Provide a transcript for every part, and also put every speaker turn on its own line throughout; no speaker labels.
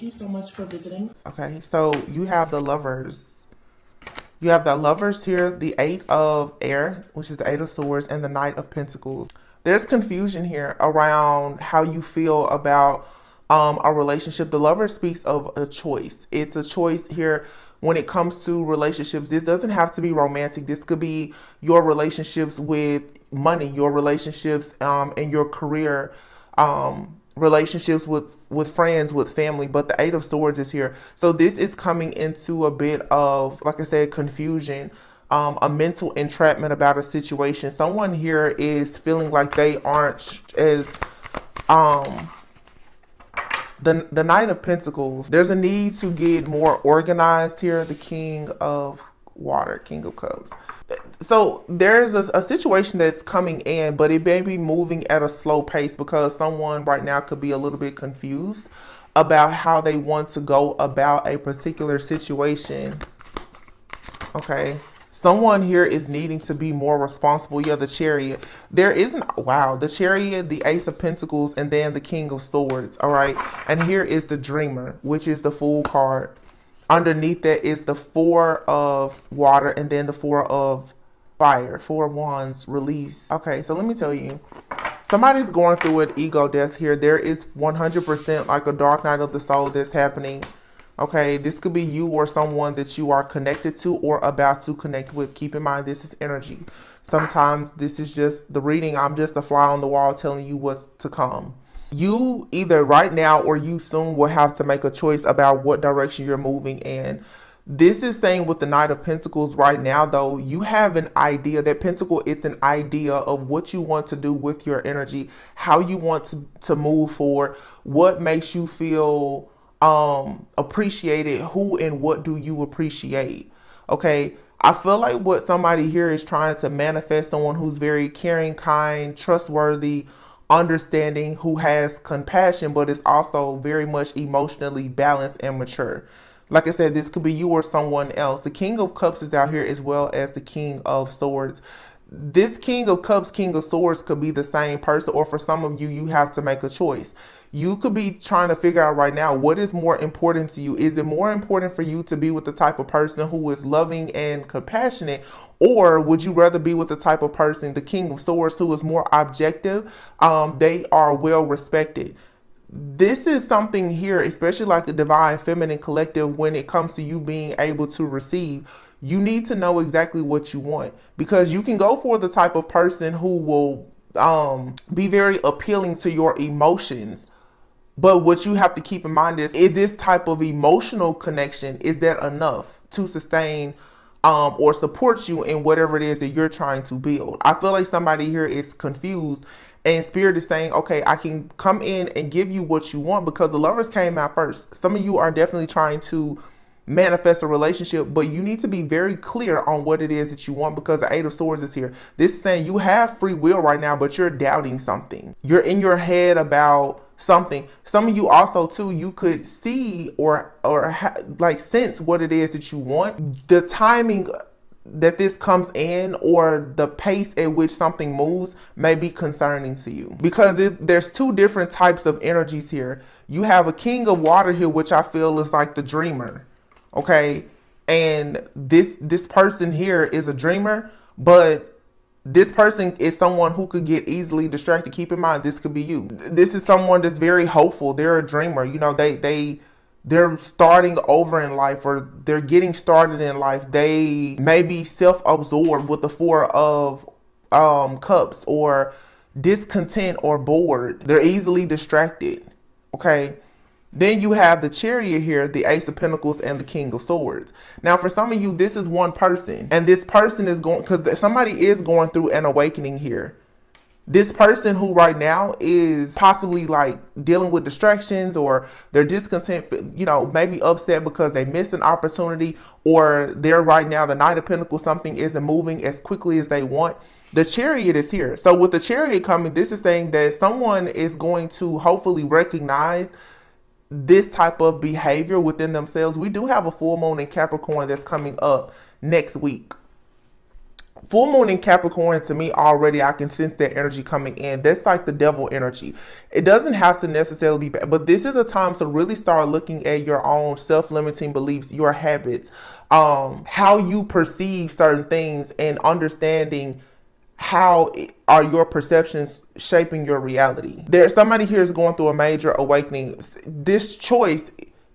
you so much for visiting.
Okay, so you have the lovers. You have the lovers here, the Eight of Air, which is the Eight of Swords, and the Knight of Pentacles. There's confusion here around how you feel about a relationship. The lover speaks of a choice. It's a choice here when it comes to relationships. This doesn't have to be romantic. This could be your relationships with money, your relationships and your career, relationships with friends, with family. But the Eight of Swords is here, so this is coming into a bit of, like I said, confusion, a mental entrapment about a situation. Someone here is feeling like they aren't as the Knight of Pentacles. There's a need to get more organized here. The King of Water, King of Cups. So there's a situation that's coming in, but it may be moving at a slow pace because someone right now could be a little bit confused about how they want to go about a particular situation. Okay. Someone here is needing to be more responsible. Yeah, the Chariot. There isn't, wow, the Chariot, the Ace of Pentacles, and then the King of Swords. All right. And here is the Dreamer, which is the Fool card. Underneath that is the Four of Water and then the Four of Fire. Four of Wands, release. Okay, so let me tell you, somebody's going through an ego death here. There is 100% like a dark night of the soul that's happening. Okay, this could be you or someone that you are connected to or about to connect with. Keep in mind, this is energy. Sometimes this is just the reading. I'm just a fly on the wall telling you what's to come. You either right now or you soon will have to make a choice about what direction you're moving in. This is saying with the Knight of Pentacles right now, though, you have an idea. That Pentacle, it's an idea of what you want to do with your energy, how you want to move forward, what makes you feel appreciated, who and what do you appreciate. Okay, I feel like what somebody here is trying to manifest, someone who's very caring, kind, trustworthy, understanding, who has compassion, but is also very much emotionally balanced and mature. Like I said, this could be you or someone else. The King of Cups is out here as well as the King of Swords. This King of Cups, King of Swords could be the same person, or for some of you, you have to make a choice. You could be trying to figure out right now, what is more important to you? Is it more important for you to be with the type of person who is loving and compassionate, or would you rather be with the type of person, the King of Swords, who is more objective? They are well respected. This is something here, especially like the divine feminine collective, when it comes to you being able to receive. You need to know exactly what you want, because you can go for the type of person who will be very appealing to your emotions. But what you have to keep in mind is this type of emotional connection, is that enough to sustain or support you in whatever it is that you're trying to build? I feel like somebody here is confused, and Spirit is saying, okay, I can come in and give you what you want, because the Lovers came out first. Some of you are definitely trying to manifest a relationship, but you need to be very clear on what it is that you want, because the Eight of Swords is here. This is saying you have free will right now, but you're doubting something. You're in your head about something. Some of you also too, you could see or like sense what it is that you want. The timing that this comes in, or the pace at which something moves, may be concerning to you, because there's two different types of energies here. You have a King of Water here, which I feel is like the dreamer. Okay, and this person here is a dreamer, but this person is someone who could get easily distracted. Keep in mind, this could be you. This is someone that's very hopeful. They're a dreamer. You know, they're starting over in life, or they're getting started in life. They may be self-absorbed with the Four of Cups, or discontent or bored. They're easily distracted. Okay. Then you have the Chariot here, the Ace of Pentacles, and the King of Swords. Now, for some of you, this is one person, and this person is going, because somebody is going through an awakening here. This person who right now is possibly like dealing with distractions, or they're discontent, you know, maybe upset because they missed an opportunity, or they're right now, the Knight of Pentacles, something isn't moving as quickly as they want. The Chariot is here. So with the Chariot coming, this is saying that someone is going to hopefully recognize this type of behavior within themselves. We do have a full moon in Capricorn that's coming up next week. Full moon in Capricorn, to me already, I can sense that energy coming in. That's like the devil energy. It doesn't have to necessarily be bad, but this is a time to really start looking at your own self-limiting beliefs, your habits, how you perceive certain things, and understanding how are your perceptions shaping your reality. There's somebody here is going through a major awakening. This choice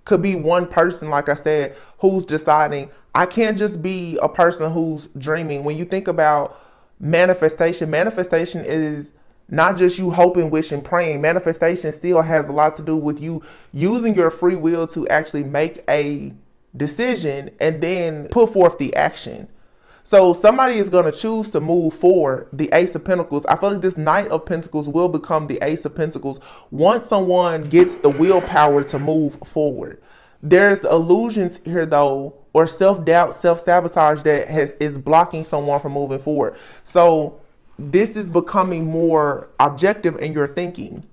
could be one person, like I said, who's deciding, I can't just be a person who's dreaming. When you think about manifestation, manifestation is not just you hoping, wishing, praying. Manifestation still has a lot to do with you using your free will to actually make a decision and then put forth the action. So somebody is going to choose to move forward. The Ace of Pentacles. I feel like this Knight of Pentacles will become the Ace of Pentacles once someone gets the willpower to move forward. There's illusions here though, or self-doubt, self-sabotage that is blocking someone from moving forward. So this is becoming more objective in your thinking.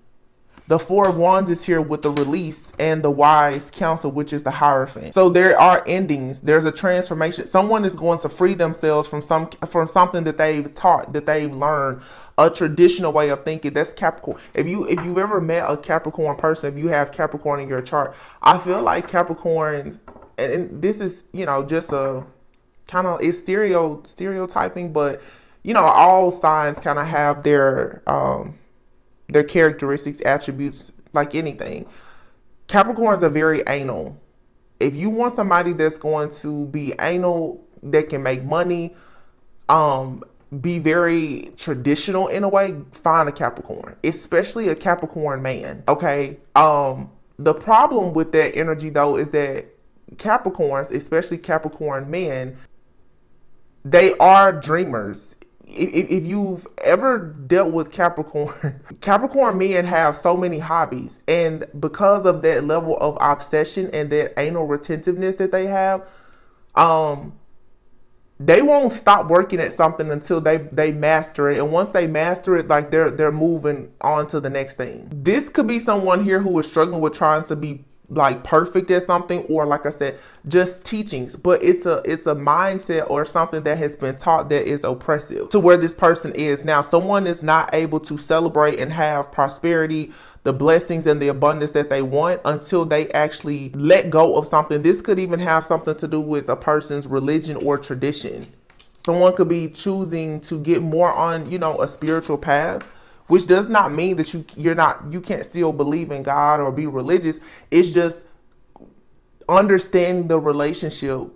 The Four of Wands is here with the release and the wise counsel, which is the Hierophant. So there are endings. There's a transformation. Someone is going to free themselves from something that they've taught, that they've learned, a traditional way of thinking. That's Capricorn. If you've ever met a Capricorn person, if you have Capricorn in your chart, I feel like Capricorns, and this is, just a kind of, it's stereotyping, but all signs kind of have their characteristics, attributes, like anything. Capricorns are very anal. If you want somebody that's going to be anal, that can make money, be very traditional in a way, find a Capricorn, especially a Capricorn man. Okay. The problem with that energy though is that Capricorns, especially Capricorn men, they are dreamers. If you've ever dealt with Capricorn, Capricorn men have so many hobbies, and because of that level of obsession and that anal retentiveness that they have, they won't stop working at something until they master it. And once they master it, like they're moving on to the next thing. This could be someone here who is struggling with trying to be like perfect at something, or like I said, just teachings, but it's a mindset or something that has been taught that is oppressive to where this person is now. Someone is not able to celebrate and have prosperity, the blessings and the abundance that they want, until they actually let go of something. This could even have something to do with a person's religion or tradition. Someone could be choosing to get more on, a spiritual path, which does not mean that you can't still believe in God or be religious. It's just understanding the relationship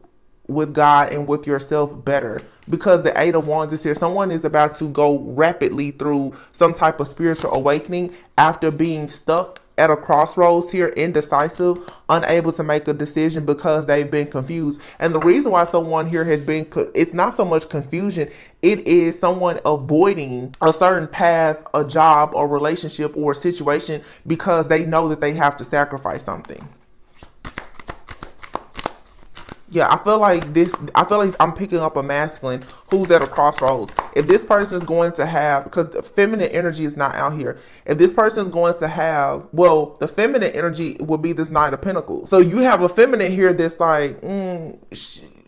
with God and with yourself better, because the Eight of Wands is here. Someone is about to go rapidly through some type of spiritual awakening after being stuck at a crossroads here, indecisive, unable to make a decision because they've been confused. And the reason why someone here has been, it's not so much confusion, it is someone avoiding a certain path, a job or relationship or situation because they know that they have to sacrifice something. Yeah, I feel like I'm picking up a masculine who's at a crossroads. If this person is going to have, because the feminine energy is not out here. If this person is going to have, well, the feminine energy will be this Knight of Pentacles. So you have a feminine here that's like,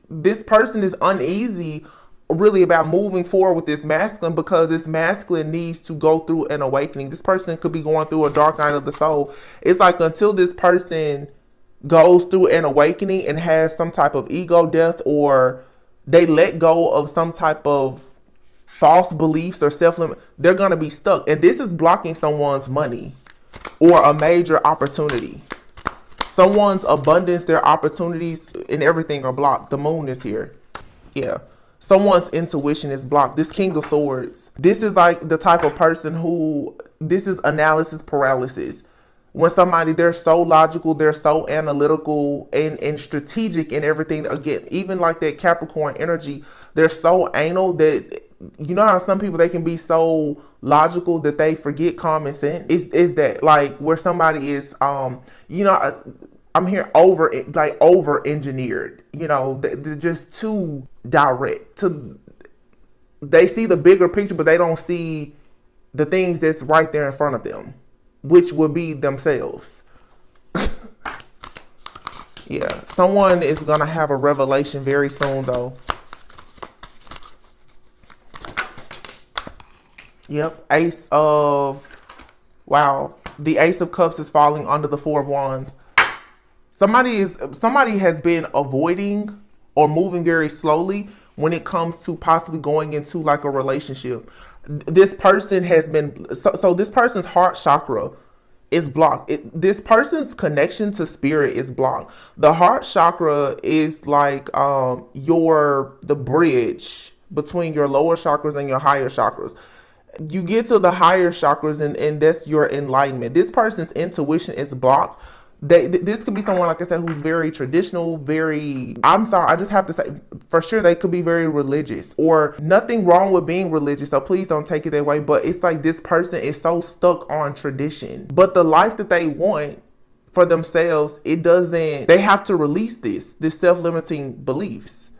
this person is uneasy really about moving forward with this masculine, because this masculine needs to go through an awakening. This person could be going through a dark night of the soul. It's like until this person goes through an awakening and has some type of ego death, or they let go of some type of false beliefs or self-limit, they're going to be stuck. And this is blocking someone's money or a major opportunity. Someone's abundance, their opportunities and everything are blocked. The moon is here. Yeah. Someone's intuition is blocked. This King of Swords. This is like the type of person who, this is analysis paralysis. When somebody, they're so logical, they're so analytical and strategic in everything. Again, even like that Capricorn energy, they're so anal that, you know how some people, they can be so logical that they forget common sense? Is that like where somebody is, I'm here over engineered, they're just too direct. They see the bigger picture, but they don't see the things that's right there in front of them, which would be themselves. Yeah, someone is going to have a revelation very soon, though. Yep. Ace of, wow. The Ace of Cups is falling under the Four of Wands. Somebody has been avoiding or moving very slowly when it comes to possibly going into like a relationship. This person has been, so this person's heart chakra is blocked. This person's connection to spirit is blocked. The heart chakra is like the bridge between your lower chakras and your higher chakras. You get to the higher chakras and that's your enlightenment. This person's intuition is blocked. This could be someone, like I said, who's very traditional, I'm sorry, I just have to say, for sure, they could be very religious, or nothing wrong with being religious, so please don't take it that way, but it's like this person is so stuck on tradition. But the life that they want for themselves, they have to release this self-limiting beliefs.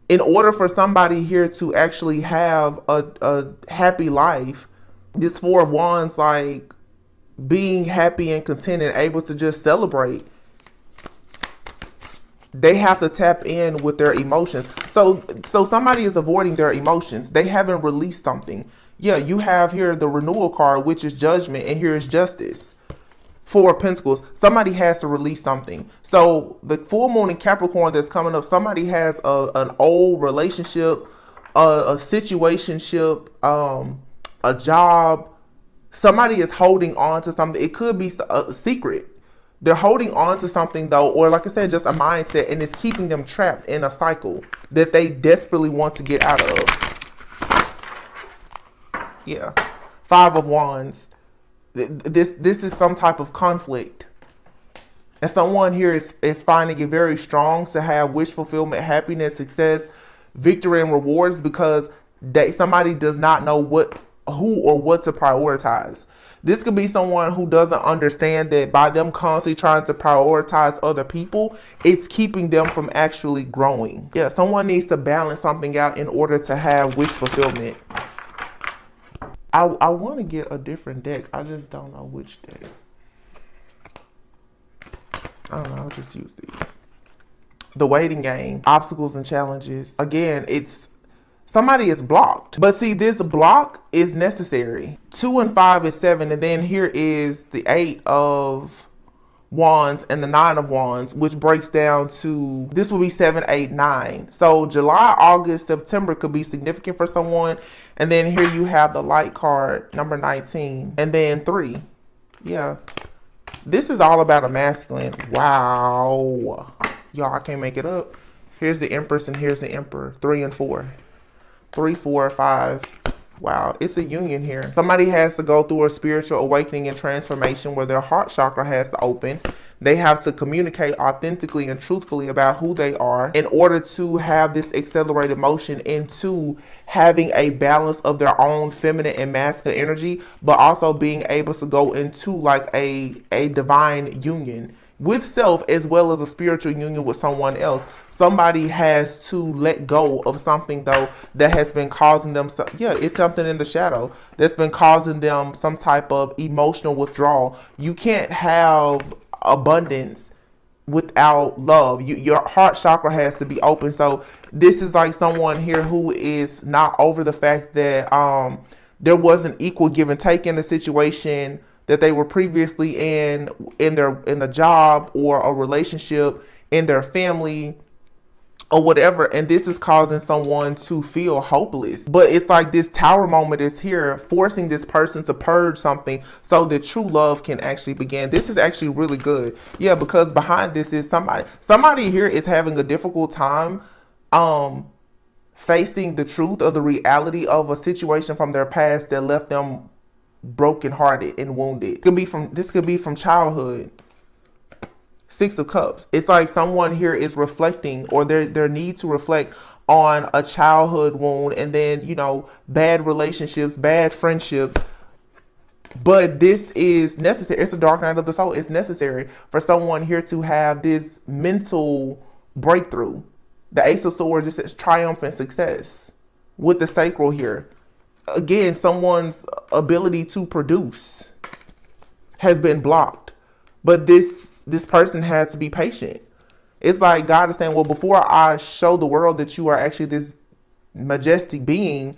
In order for somebody here to actually have a happy life, this Four of Wands, like, being happy and content and able to just celebrate, they have to tap in with their emotions. So somebody is avoiding their emotions. They haven't released something. Yeah, you have here the renewal card, which is judgment, and here is justice. Four of Pentacles. Somebody has to release something. So the full moon in Capricorn that's coming up, somebody has an old relationship, a situationship, a job. Somebody is holding on to something. It could be a secret. They're holding on to something though, or like I said, just a mindset, and it's keeping them trapped in a cycle that they desperately want to get out of. Yeah. Five of Wands. This is some type of conflict. And someone here is finding it very strong to have wish fulfillment, happiness, success, victory, and rewards because somebody does not know who or what to prioritize. This could be someone who doesn't understand that by them constantly trying to prioritize other people, it's keeping them from actually growing. Yeah, someone needs to balance something out in order to have wish fulfillment. I want to get a different deck. I just don't know which deck. I don't know. I'll just use these. The Waiting Game. Obstacles and challenges. Again, somebody is blocked. But see, this block is necessary. 2 and 5 is 7. And then here is the 8 of Wands and the 9 of Wands, which breaks down to, this will be 7, 8, 9. So July, August, September could be significant for someone. And then here you have the light card, number 19. And then 3. Yeah. This is all about a masculine. Wow. Y'all, I can't make it up. Here's the Empress and here's the Emperor. 3 and 4. 3, 4, 5. Wow, it's a union here. Somebody has to go through a spiritual awakening and transformation where their heart chakra has to open. They have to communicate authentically and truthfully about who they are in order to have this accelerated motion into having a balance of their own feminine and masculine energy, but also being able to go into like a divine union with self as well as a spiritual union with someone else. Somebody has to let go of something though that has been causing them it's something in the shadow that's been causing them some type of emotional withdrawal. You can't have abundance without love. Your heart chakra has to be open. So this is like someone here who is not over the fact that there wasn't equal give and take in the situation that they were previously in the job or a relationship, in their family or whatever, and this is causing someone to feel hopeless. But it's like this tower moment is here, forcing this person to purge something so that true love can actually begin. This is actually really good. Yeah, because behind this is somebody here is having a difficult time facing the truth or the reality of a situation from their past that left them brokenhearted and wounded. This could be from childhood. 6 of Cups. It's like someone here is reflecting, or their need to reflect on a childhood wound, and then, you know, bad relationships, bad friendships. But this is necessary. It's a dark night of the soul. It's necessary for someone here to have this mental breakthrough. The Ace of Swords, it says triumph and success with the sacral here. Again, someone's ability to produce has been blocked. But this person has to be patient. It's like God is saying, well, before I show the world that you are actually this majestic being,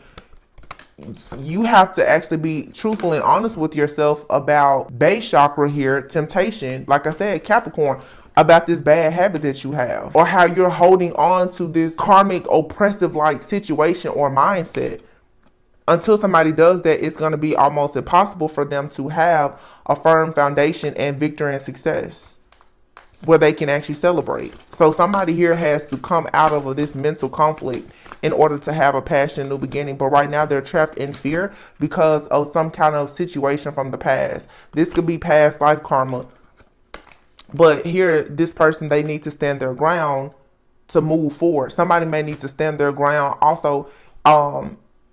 you have to actually be truthful and honest with yourself about base chakra here, temptation, like I said, Capricorn, about this bad habit that you have, or how you're holding on to this karmic oppressive like situation or mindset. Until somebody does that, it's going to be almost impossible for them to have a firm foundation and victory and success where they can actually celebrate. So somebody here has to come out of this mental conflict in order to have a passionate new beginning. But right now they're trapped in fear because of some kind of situation from the past. This could be past life karma. But here, this person, they need to stand their ground to move forward. Somebody may need to stand their ground. Also,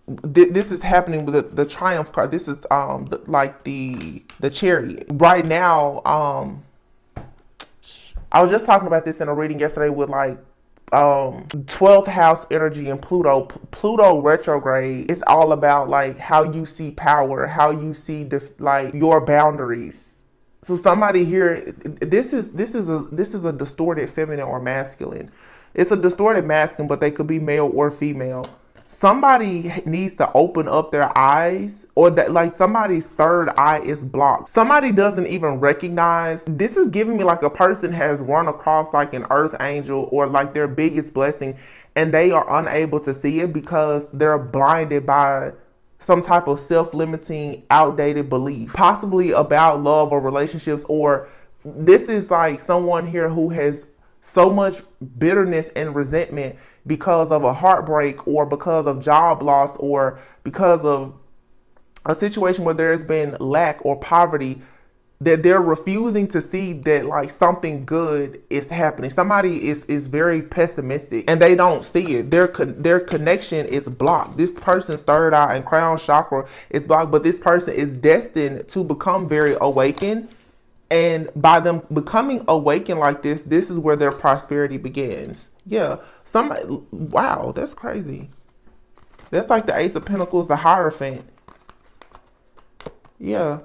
this is happening with the Triumph card. This is like the Chariot. Right now, I was just talking about this in a reading yesterday with like 12th house energy and Pluto retrograde is all about like how you see power, how you see like your boundaries. So somebody here, this is a distorted feminine or masculine. It's a distorted masculine, but they could be male or female. Somebody needs to open up their eyes, or that like somebody's third eye is blocked. Somebody doesn't even recognize. This is giving me like a person has run across like an earth angel or like their biggest blessing, and they are unable to see it because they're blinded by some type of self-limiting, outdated belief, possibly about love or relationships. Or this is like someone here who has so much bitterness and resentment because of a heartbreak or because of job loss or because of a situation where there's been lack or poverty, that they're refusing to see that like something good is happening. Somebody is very pessimistic and they don't see it. Their connection is blocked. This person's third eye and crown chakra is blocked, but this person is destined to become very awakened. And by them becoming awakened like this is where their prosperity begins. Yeah. Wow, that's crazy. That's like the Ace of Pentacles, the Hierophant. Yeah.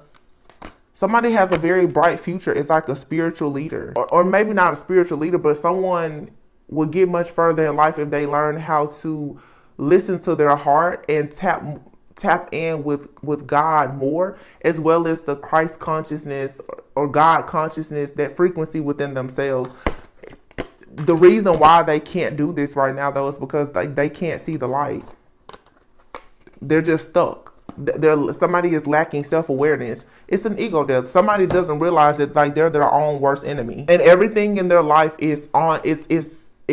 Somebody has a very bright future. It's like a spiritual leader. Or maybe not a spiritual leader, but someone will get much further in life if they learn how to listen to their heart and tap in with God more, as well as the Christ consciousness or God consciousness, that frequency within themselves. The reason why they can't do this right now, though, is because they can't see the light. They're just stuck. Somebody is lacking self-awareness. It's an ego death. Somebody doesn't realize that like they're their own worst enemy, and everything in their life is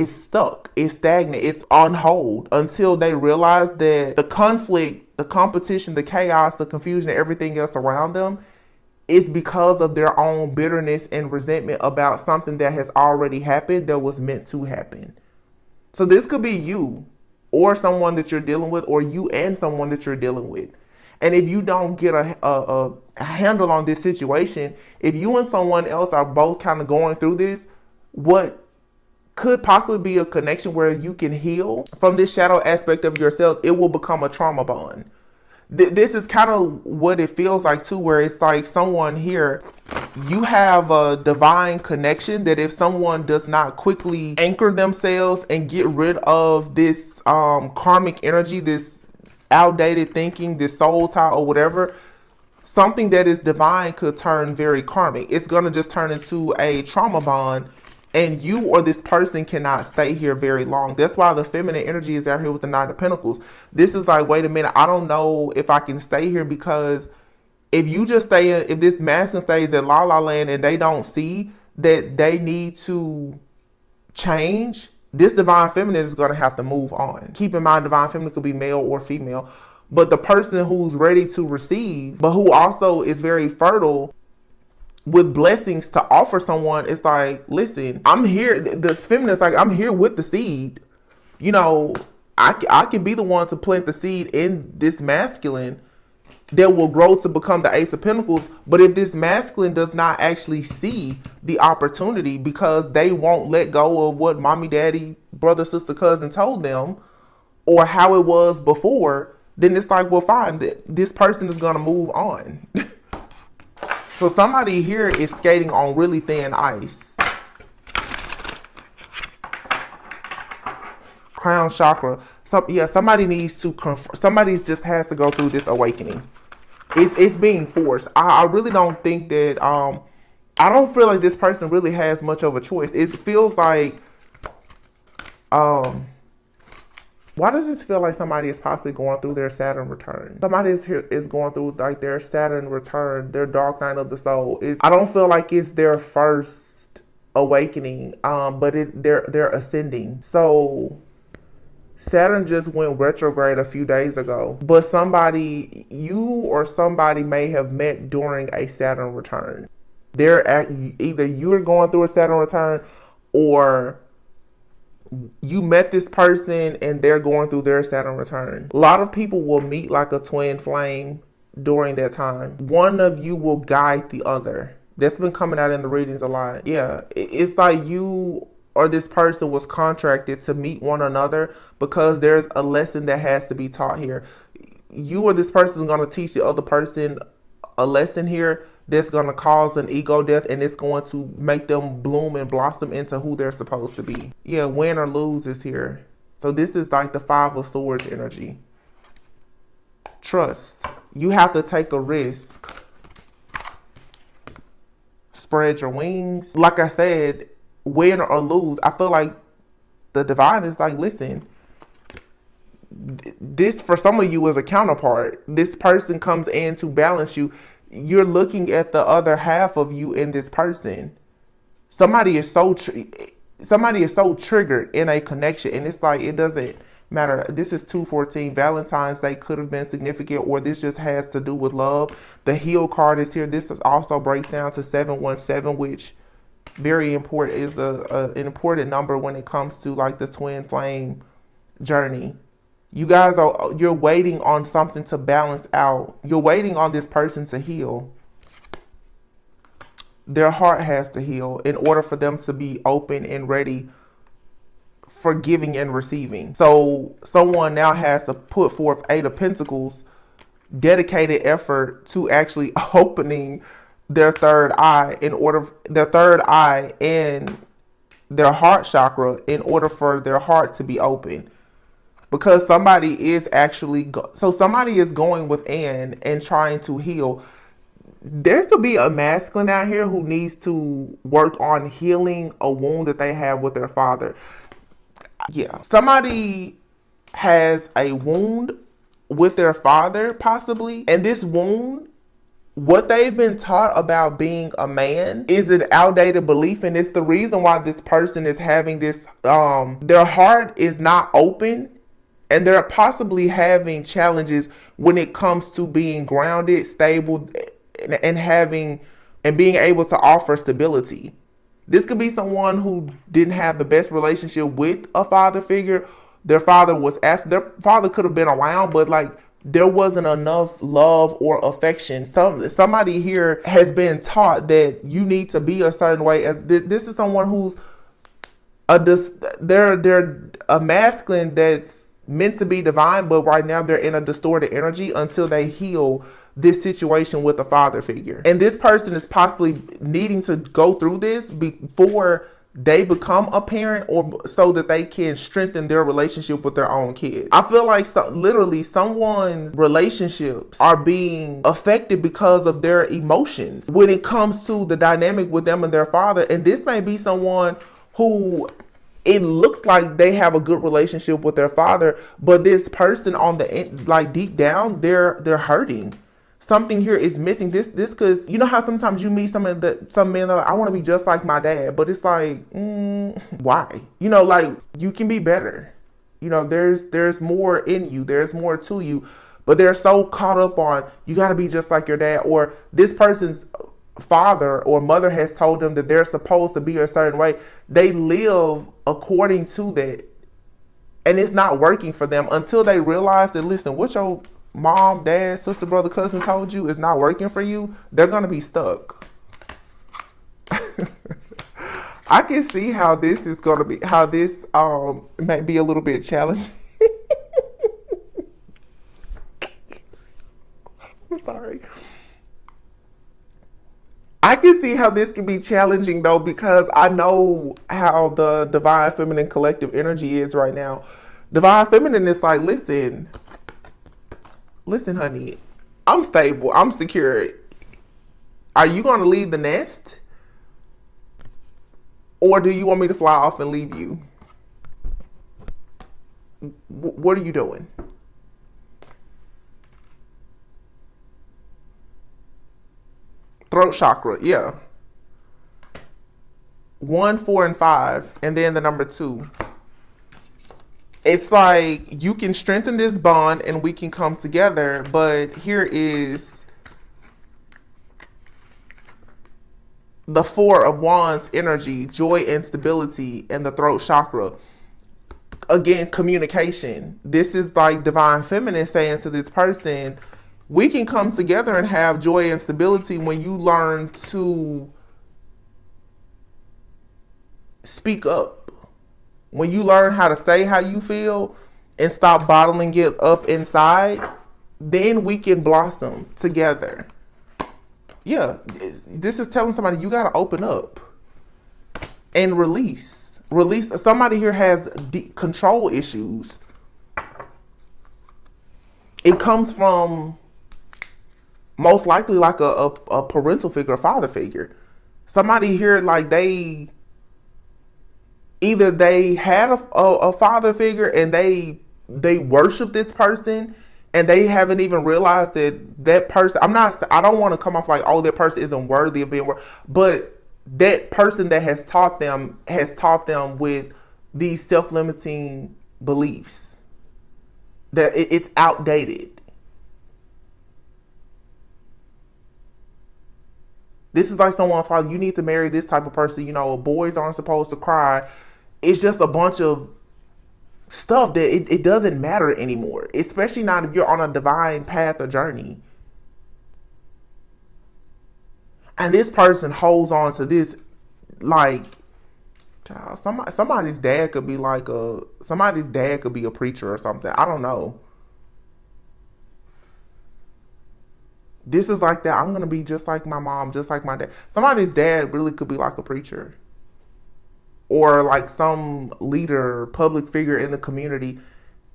stuck. It's stagnant. It's on hold until they realize that the conflict, the competition, the chaos, the confusion, and everything else around them is because of their own bitterness and resentment about something that has already happened that was meant to happen. So this could be you or someone that you're dealing with, or you and someone that you're dealing with. And if you don't get a handle on this situation, if you and someone else are both kind of going through this, what could possibly be a connection where you can heal from this shadow aspect of yourself, it will become a trauma bond. This is kind of what it feels like too, where it's like someone here, you have a divine connection that if someone does not quickly anchor themselves and get rid of this karmic energy, this outdated thinking, this soul tie or whatever, something that is divine could turn very karmic. It's going to just turn into a trauma bond, and you or this person cannot stay here very long. That's why the feminine energy is out here with the Nine of Pentacles. This is like, wait a minute, I don't know if I can stay here, because if you just stay in, if this masculine stays in La La Land and they don't see that they need to change, this divine feminine is going to have to move on. Keep in mind, divine feminine could be male or female, but the person who's ready to receive, but who also is very fertile with blessings to offer someone, is like, listen, I'm here. The feminine is like, I'm here with the seed. You know, I can be the one to plant the seed in this masculine that will grow to become the Ace of Pentacles. But if this masculine does not actually see the opportunity because they won't let go of what mommy, daddy, brother, sister, cousin told them, or how it was before, then it's like, well, fine, this person is going to move on. So somebody here is skating on really thin ice. Crown chakra. somebody needs to somebody just has to go through this awakening. It's being forced. I really don't think that I don't feel like this person really has much of a choice. It feels like why does this feel like somebody is possibly going through their Saturn return? Somebody is going through like their Saturn return, their dark night of the soul. I don't feel like it's their first awakening, but they're ascending. So Saturn just went retrograde a few days ago, but you or somebody may have met during a Saturn return. Either you're going through a Saturn return, or you met this person and they're going through their Saturn return. A lot of people will meet like a twin flame during that time. One of you will guide the other. That's been coming out in the readings a lot. Yeah, it's like you or this person was contracted to meet one another because there's a lesson that has to be taught here. You or this person is going to teach the other person a lesson here that's going to cause an ego death, and it's going to make them bloom and blossom into who they're supposed to be. Yeah, win or lose is here. So this is like the Five of Swords energy. Trust. You have to take a risk. Spread your wings. Like I said, win or lose. I feel like the divine is like, listen, this for some of you is a counterpart. This person comes in to balance you. You're looking at the other half of you in this person. Somebody is so triggered in a connection, and it's like, it doesn't matter. This is 214. Valentine's Day could have been significant, or this just has to do with love. The heal card is here. This also breaks down to 717, which very important, is an important number when it comes to like the twin flame journey. You guys you're waiting on something to balance out. You're waiting on this person to heal. Their heart has to heal in order for them to be open and ready for giving and receiving. So someone now has to put forth 8 of Pentacles, dedicated effort to actually opening their third eye and their heart chakra in order for their heart to be open. Because somebody is actually, somebody is going within and trying to heal. There could be a masculine out here who needs to work on healing a wound that they have with their father. Yeah, somebody has a wound with their father possibly. And this wound, what they've been taught about being a man is an outdated belief. And it's the reason why this person is having this, their heart is not open. And they're possibly having challenges when it comes to being grounded, stable, and being able to offer stability. This could be someone who didn't have the best relationship with a father figure. Their father could have been around, but like there wasn't enough love or affection. Somebody here has been taught that you need to be a certain way. As this is someone who's they're a masculine that's meant to be divine, but right now they're in a distorted energy until they heal this situation with a father figure. And this person is possibly needing to go through this before they become a parent, or so that they can strengthen their relationship with their own kids. I feel like literally someone's relationships are being affected because of their emotions when it comes to the dynamic with them and their father. And this may be someone who, it looks like they have a good relationship with their father, but this person on the end, like deep down, they're hurting. Something here is missing. This because you know how sometimes you meet some men are like, I want to be just like my dad, but it's like, why? You know, like, you can be better. You know, there's more in you, there's more to you, but they're so caught up on you got to be just like your dad, or this person's father or mother has told them that they're supposed to be a certain way. They live according to that, and it's not working for them until they realize that, listen, what your mom, dad, sister, brother, cousin told you is not working for you. They're gonna be stuck. I can see how this is gonna be, how this may be a little bit challenging. I'm sorry. I can see how this can be challenging though, because I know how the divine feminine collective energy is right now. Divine feminine is like, listen, honey, I'm stable, I'm secure. Are you going to leave the nest? Or do you want me to fly off and leave you? What are you doing? Throat chakra, yeah. 1, 4, and 5, and then the number 2. It's like you can strengthen this bond and we can come together, but here is the 4 of Wands energy, joy and stability, and the throat chakra. Again, communication. This is like divine feminine saying to this person, we can come together and have joy and stability when you learn to speak up. When you learn how to say how you feel and stop bottling it up inside, then we can blossom together. Yeah, this is telling somebody you got to open up and release. Release. Somebody here has control issues. It comes from most likely like a parental figure, a father figure. Somebody here, like either they had a father figure and they worship this person and they haven't even realized that person, I don't want to come off like, oh, that person isn't worthy of being worthy, but that person that has taught them with these self-limiting beliefs that it's outdated. This is like someone's father, you need to marry this type of person, boys aren't supposed to cry. It's just a bunch of stuff that it doesn't matter anymore, especially not if you're on a divine path or journey. And this person holds on to this like, child, somebody's dad could be like somebody's dad could be a preacher or something. I don't know. This is like that. I'm going to be just like my mom, just like my dad. Somebody's dad really could be like a preacher. Or like some leader, public figure in the community,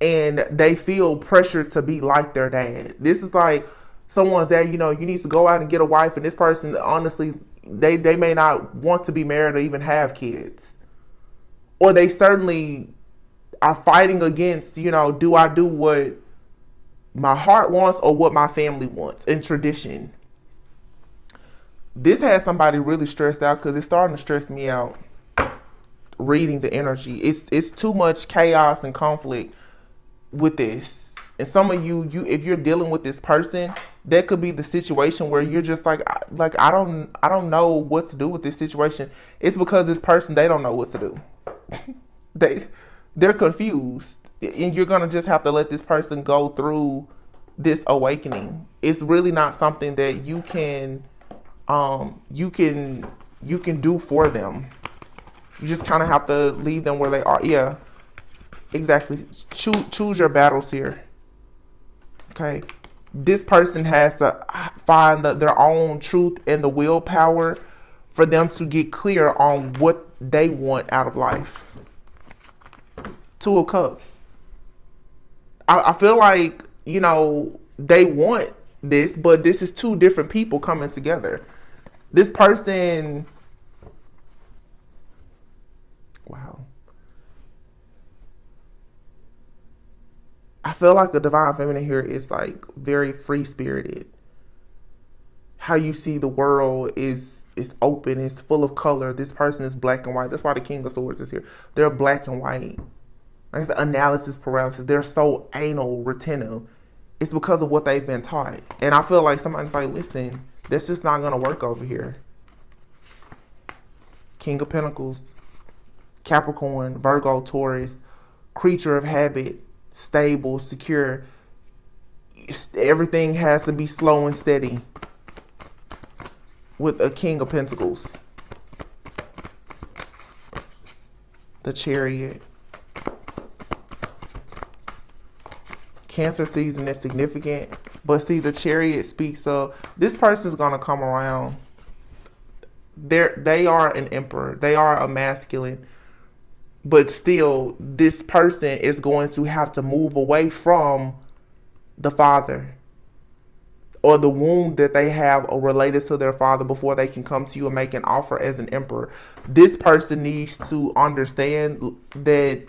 and they feel pressure to be like their dad. This is like someone's dad, you need to go out and get a wife, and this person, honestly, they may not want to be married or even have kids. Or they certainly are fighting against, do I do what my heart wants or what my family wants in tradition? This has somebody really stressed out because it's starting to stress me out. Reading the energy, it's too much chaos and conflict with this. And some of you if you're dealing with this person, that could be the situation where you're just like I don't know what to do with this situation. It's because this person, they don't know what to do. They're confused, and you're gonna just have to let this person go through this awakening. It's really not something that you can do for them. You just kind of have to leave them where they are. Yeah, exactly. Choose your battles here. Okay. This person has to find their own truth and the willpower for them to get clear on what they want out of life. 2 of Cups. I feel like, they want this, but this is 2 different people coming together. This person... Wow. I feel like a divine feminine here is like very free spirited. How you see the world is open, it's full of color. This person is black and white. That's why the King of Swords is here. They're black and white. Like I said, analysis paralysis. They're so anal retentive. It's because of what they've been taught. And I feel like somebody's like, listen, that's just not gonna work over here. King of Pentacles. Capricorn, Virgo, Taurus, creature of habit, stable, secure. Everything has to be slow and steady. With a King of Pentacles. The Chariot. Cancer season is significant. But see, the Chariot speaks of this person's going to come around. They are an emperor. They are a masculine. but still this person is going to have to move away from the father or the wound that they have related to their father before they can come to you and make an offer as an emperor. This person needs to understand that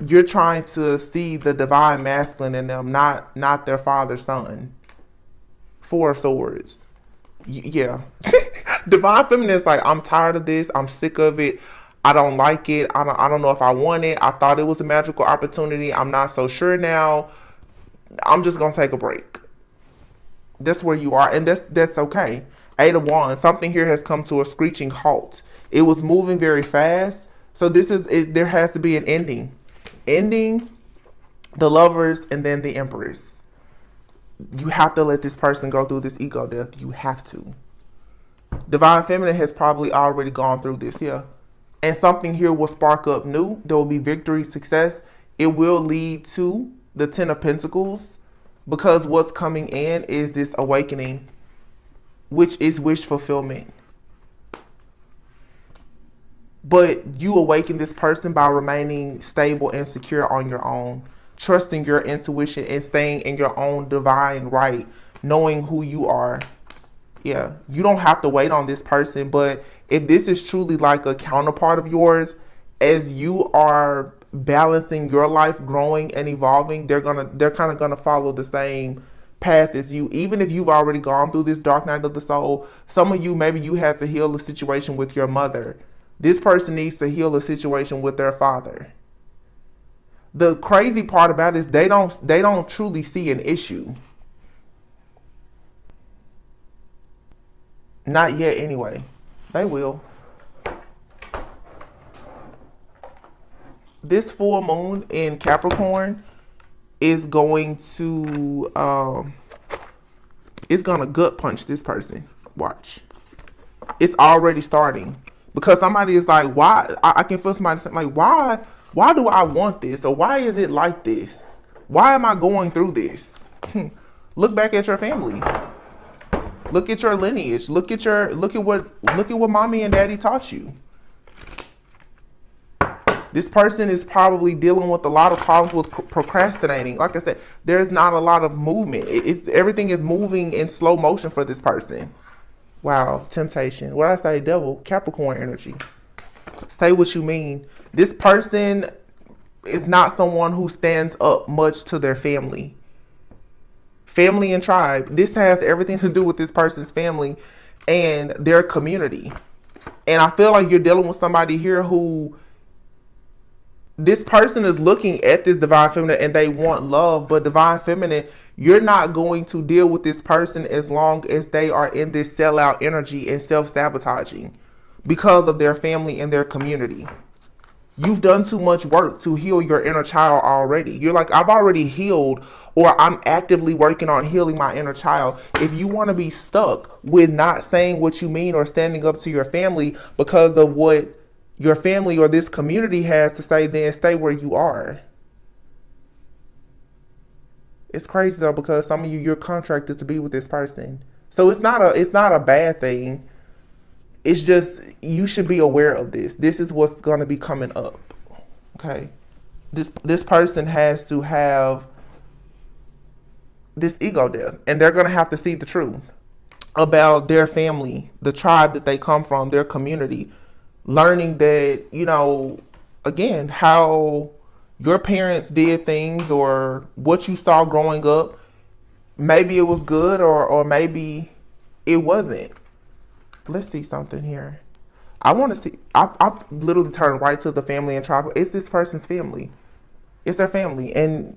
you're trying to see the divine masculine in them, not their father's son. Four of Swords. Yeah. Divine feminine is like, I'm tired of this. I'm sick of it. I don't like it. I don't know if I want it. I thought it was a magical opportunity. I'm not so sure now. I'm just gonna take a break. That's where you are, and that's okay. Eight of Wands. Something here has come to a screeching halt. It was moving very fast, so this is it. There has to be an ending. Ending. The Lovers, and then the Empress. You have to let this person go through this ego death. You have to. Divine feminine has probably already gone through this, yeah. And something here will spark up new. There will be victory, success. It will lead to the Ten of Pentacles, because what's coming in is this awakening, which is wish fulfillment. But you awaken this person by remaining stable and secure on your own, trusting your intuition and staying in your own divine right, knowing who you are. Yeah, you don't have to wait on this person, but if this is truly like a counterpart of yours, as you are balancing your life, growing and evolving, they're kind of gonna follow the same path as you. Even if you've already gone through this dark night of the soul, some of you, maybe you had to heal a situation with your mother. This person needs to heal a situation with their father. The crazy part about it is they don't truly see an issue. Not yet anyway. They will. This full moon in Capricorn is going to it's gonna gut punch this person. Watch. It's already starting. Because somebody is like, why? I can feel somebody saying, like, why do I want this? Or why is it like this? Why am I going through this? Look back at your family. Look at your lineage. Look at what mommy and daddy taught you. This person is probably dealing with a lot of problems with procrastinating. Like I said, there's not a lot of movement. Everything is moving in slow motion for this person. Wow, temptation. What I say, devil, Capricorn energy. Say what you mean. This person is not someone who stands up much to their family. Family and tribe. This has everything to do with this person's family and their community. And I feel like you're dealing with somebody here who, this person is looking at this divine feminine and they want love, but divine feminine, you're not going to deal with this person as long as they are in this sellout energy and self-sabotaging because of their family and their community. You've done too much work to heal your inner child already. You're like, I've already healed, or I'm actively working on healing my inner child. If you want to be stuck with not saying what you mean or standing up to your family because of what your family or this community has to say, then stay where you are. It's crazy though, because some of you, you're contracted to be with this person. So it's not a bad thing. It's just, you should be aware of this. This is what's going to be coming up. Okay. This person has to have this ego death, and they're going to have to see the truth about their family, the tribe that they come from, their community, learning that, you know, again, how your parents did things or what you saw growing up. Maybe it was good or maybe it wasn't. Let's see something here. I want to see, I literally turned right to the family and tribe. It's this person's family. It's their family. And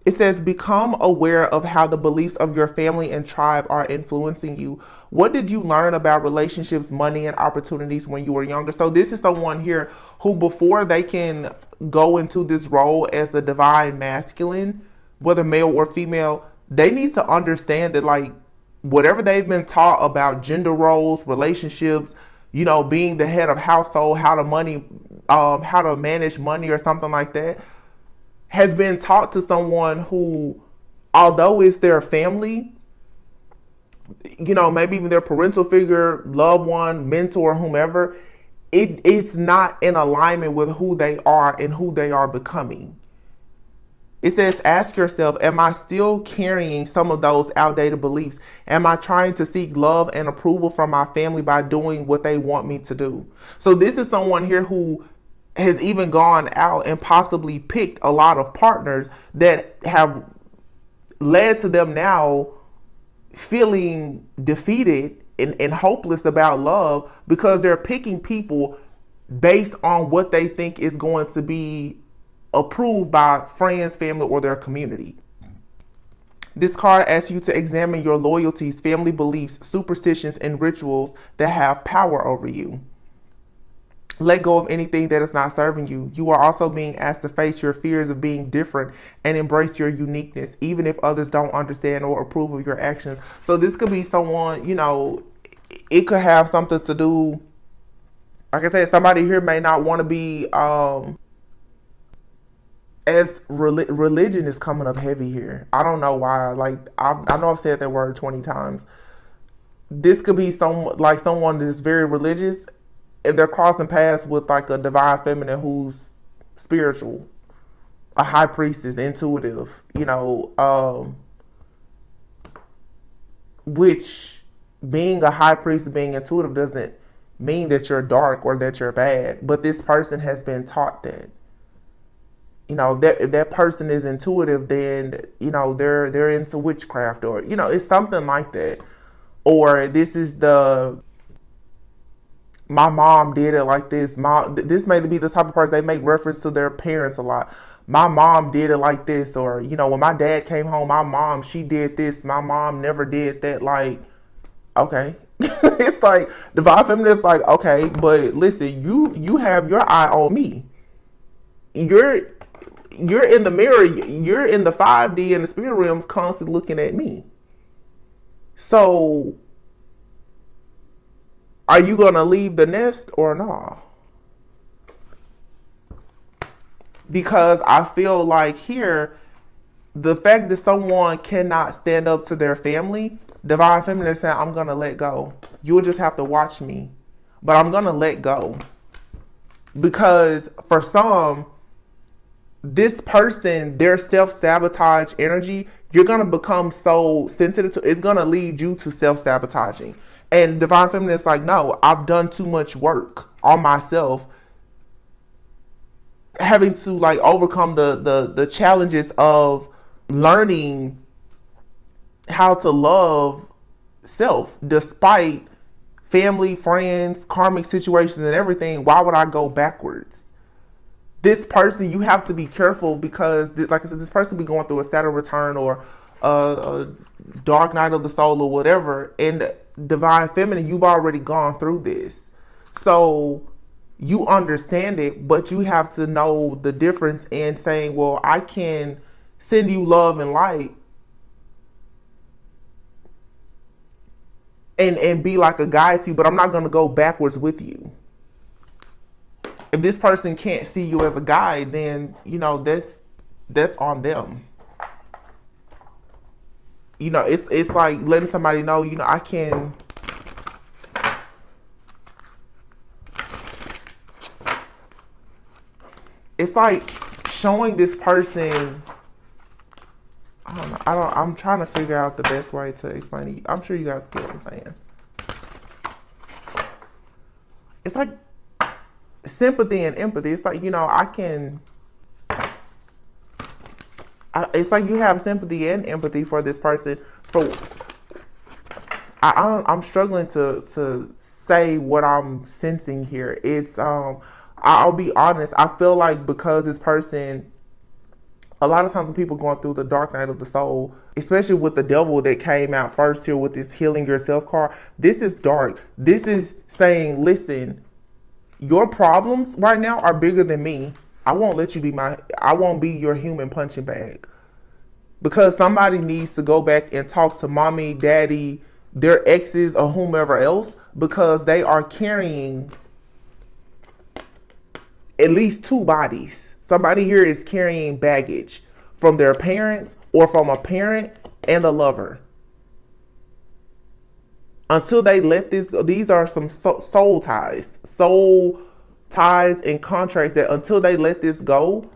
it says, become aware of how the beliefs of your family and tribe are influencing you. What did you learn about relationships, money, and opportunities when you were younger? So this is someone here who, before they can go into this role as the divine masculine, whether male or female, they need to understand that, like, whatever they've been taught about gender roles, relationships, you know, being the head of household, how to manage money or something like that, has been taught to someone who although it's their family, you know, maybe even their parental figure, loved one, mentor, whomever, it's not in alignment with who they are and who they are becoming. It says, ask yourself, am I still carrying some of those outdated beliefs? Am I trying to seek love and approval from my family by doing what they want me to do? So this is someone here who has even gone out and possibly picked a lot of partners that have led to them now feeling defeated and hopeless about love, because they're picking people based on what they think is going to be approved by friends, family, or their community. This card asks you to examine your loyalties, family beliefs, superstitions, and rituals that have power over you. Let go of anything that is not serving you. You are also being asked to face your fears of being different and embrace your uniqueness, even if others don't understand or approve of your actions. So this could be someone, you know, it could have something to do, like I said, somebody here may not want to be, as religion is coming up heavy here. I don't know why. Like, I know I've said that word 20 times. This could be someone that's very religious, and they're crossing paths with like a divine feminine who's spiritual, a high priestess, intuitive, you know, which being a high priest, being intuitive doesn't mean that you're dark or that you're bad, but this person has been taught that. You know, if that person is intuitive, then, you know, they're into witchcraft, or, you know, it's something like that. Or this is my mom did it like this. This may be the type of person, they make reference to their parents a lot. My mom did it like this. Or, you know, when my dad came home, my mom, she did this. My mom never did that. Like, okay. It's like, divine feminine is like, okay, but listen, you have your eye on me. You're in the mirror. You're in the 5D and the spirit realms constantly looking at me. So are you going to leave the nest or not? Because I feel like here, the fact that someone cannot stand up to their family, divine feminine is saying, I'm going to let go. You'll just have to watch me. But I'm going to let go. Because for some, this person, their self-sabotage energy, you're going to become so sensitive to, it's going to lead you to self-sabotaging. And divine feminine is like, no, I've done too much work on myself, having to like overcome the challenges of learning how to love self despite family, friends, karmic situations and everything. Why would I go backwards? This person, you have to be careful, because like I said, this person be going through a Saturn return or a dark night of the soul or whatever. And divine feminine, you've already gone through this. So you understand it, but you have to know the difference in saying, well, I can send you love and light and be like a guide to you, but I'm not going to go backwards with you. If this person can't see you as a guide, then, you know, that's on them. You know, it's like letting somebody know, you know, I can. It's like showing this person. I don't know. I'm trying to figure out the best way to explain it. I'm sure you guys get what I'm saying. It's like sympathy and empathy. It's like, you know, it's like you have sympathy and empathy for this person. I'm struggling to say what I'm sensing here. It's I'll be honest. I feel like because this person, a lot of times when people going through the dark night of the soul, especially with the devil that came out first here with this healing yourself card, this is dark. This is saying, listen, your problems right now are bigger than me. I won't let you be I won't be your human punching bag. Because somebody needs to go back and talk to mommy, daddy, their exes, or whomever else, because they are carrying at least two bodies. Somebody here is carrying baggage from their parents or from a parent and a lover. Until they let this go, these are some soul ties and contracts that until they let this go,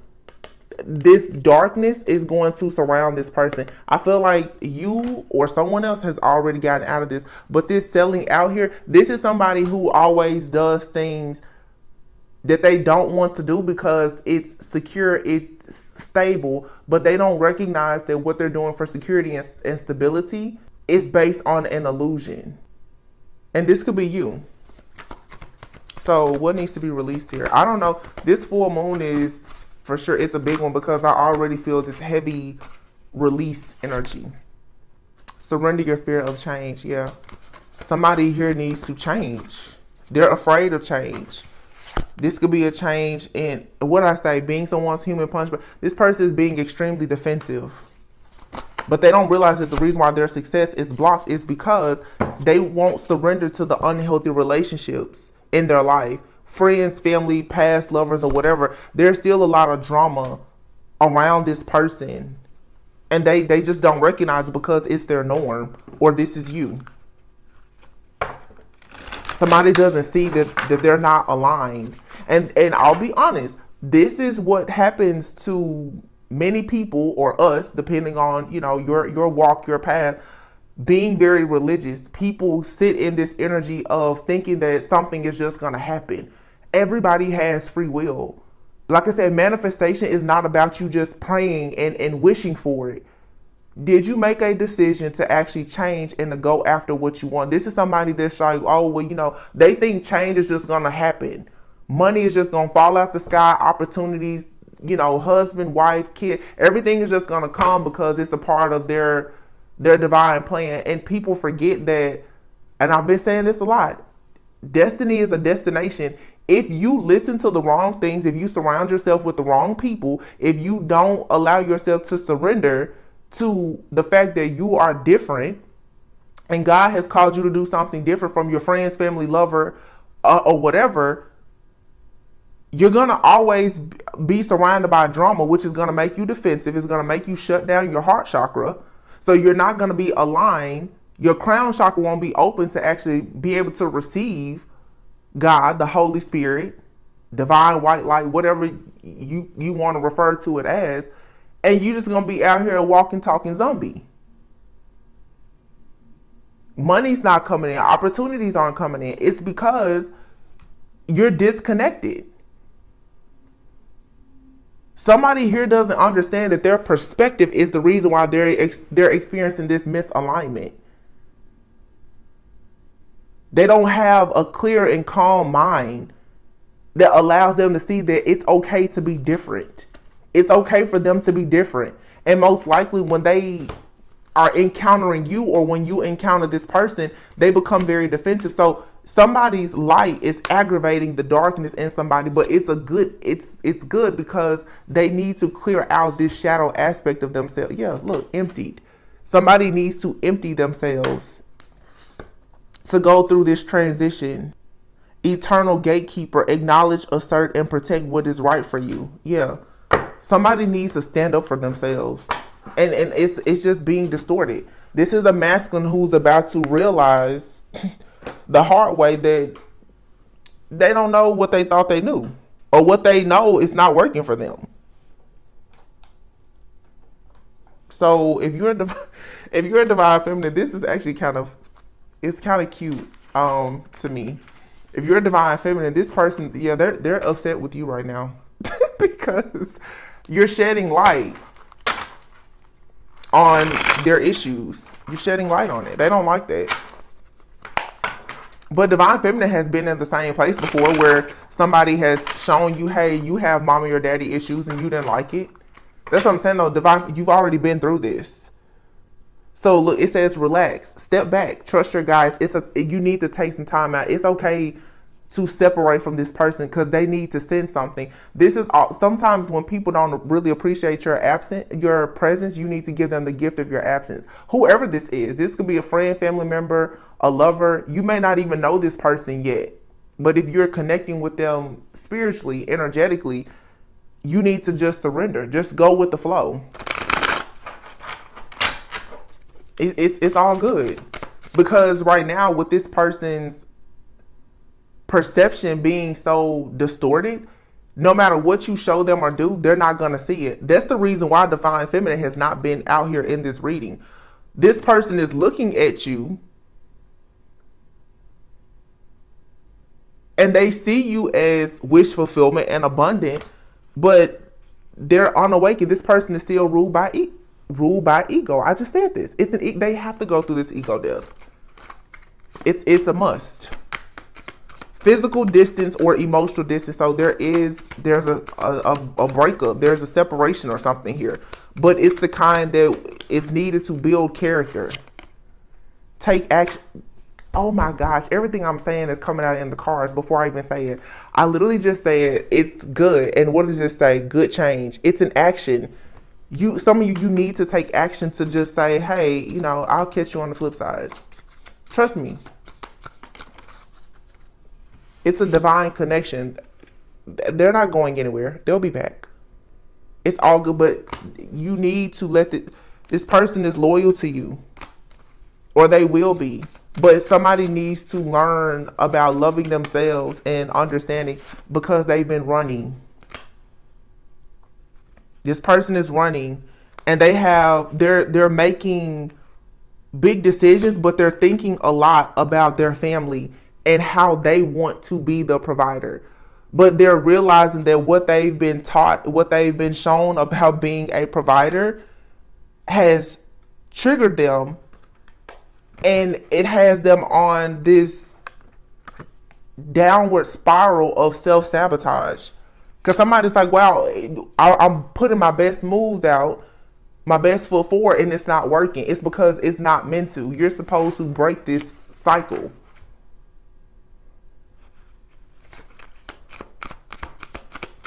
this darkness is going to surround this person. I feel like you or someone else has already gotten out of this, but this selling out here, this is somebody who always does things that they don't want to do because it's secure, it's stable, but they don't recognize that what they're doing for security and stability is based on an illusion. And this could be you. So what needs to be released here? I don't know. This full moon is for sure, it's a big one because I already feel this heavy release energy. Surrender your fear of change. Yeah. Somebody here needs to change. They're afraid of change. This could be a change in, what I say, being someone's human punishment. This person is being extremely defensive. But they don't realize that the reason why their success is blocked is because they won't surrender to the unhealthy relationships in their life. Friends, family, past lovers, or whatever. There's still a lot of drama around this person. And they just don't recognize it because it's their norm. Or this is you. Somebody doesn't see that they're not aligned. And I'll be honest, this is what happens to many people or us, depending on, your walk, your path. Being very religious, people sit in this energy of thinking that something is just going to happen. Everybody has free will. Like I said, manifestation is not about you just praying and wishing for it. Did you make a decision to actually change and to go after what you want? This is somebody that's like, oh, well, they think change is just going to happen. Money is just going to fall out the sky. Opportunities, husband, wife, kid, everything is just going to come because it's a part of their divine plan. And people forget that, and I've been saying this a lot, destiny is a destination. If you listen to the wrong things, if you surround yourself with the wrong people, if you don't allow yourself to surrender to the fact that you are different and God has called you to do something different from your friends, family, lover, or whatever, you're going to always be surrounded by drama, which is going to make you defensive. It's going to make you shut down your heart chakra. So you're not going to be aligned. Your crown chakra won't be open to actually be able to receive God, the Holy Spirit, divine white light, whatever you want to refer to it as. And you're just going to be out here a walking, talking zombie. Money's not coming in. Opportunities aren't coming in. It's because you're disconnected. Somebody here doesn't understand that their perspective is the reason why they're experiencing this misalignment. They don't have a clear and calm mind that allows them to see that it's okay to be different. It's okay for them to be different. And most likely when they are encountering you or when you encounter this person, they become very defensive. So somebody's light is aggravating the darkness in somebody, but it's good because they need to clear out this shadow aspect of themselves. Yeah, look, emptied. Somebody needs to empty themselves to go through this transition. Eternal gatekeeper, acknowledge, assert, and protect what is right for you. Yeah. Somebody needs to stand up for themselves. And it's just being distorted. This is a masculine who's about to realize the hard way that they don't know what they thought they knew. Or what they know is not working for them. So if you're a divine feminine, this is actually kind of cute to me. If you're a divine feminine, this person, yeah, they're upset with you right now. Because you're shedding light on their issues. You're shedding light on it. They don't like that. But divine feminine has been in the same place before where somebody has shown you, hey, you have mommy or daddy issues and you didn't like it. That's what I'm saying though. Divine, you've already been through this. So look, it says relax, step back, trust your guides. You need to take some time out. It's okay to separate from this person because they need to send something. This is sometimes when people don't really appreciate your presence, you need to give them the gift of your absence. Whoever this is, this could be a friend, family member, a lover. You may not even know this person yet, but if you're connecting with them spiritually, energetically, you need to just surrender. Just go with the flow. It's all good. Because right now, with this person's perception being so distorted, no matter what you show them or do, they're not going to see it. That's the reason why Divine Feminine has not been out here in this reading. This person is looking at you and they see you as wish fulfillment and abundant, but they're unawakened. This person is still ruled by ego. I just said this. They have to go through this ego death. It's a must. Physical distance or emotional distance. So there's a breakup. There's a separation or something here. But it's the kind that is needed to build character. Take action. Oh my gosh, everything I'm saying is coming out in the cards before I even say it. I literally just said it's good. And what does it say? Good change. It's an action. Some of you need to take action to just say, hey, I'll catch you on the flip side. Trust me. It's a divine connection. They're not going anywhere. They'll be back. It's all good, but you need to let this person is loyal to you, or they will be. But somebody needs to learn about loving themselves and understanding, because they've been running. This person is running, and they're making big decisions, but they're thinking a lot about their family and how they want to be the provider. But they're realizing that what they've been taught, what they've been shown about being a provider has triggered them, and it has them on this downward spiral of self-sabotage. Because somebody's like, wow, I'm putting my best moves out, my best foot forward, and it's not working. It's because it's not meant to. You're supposed to break this cycle.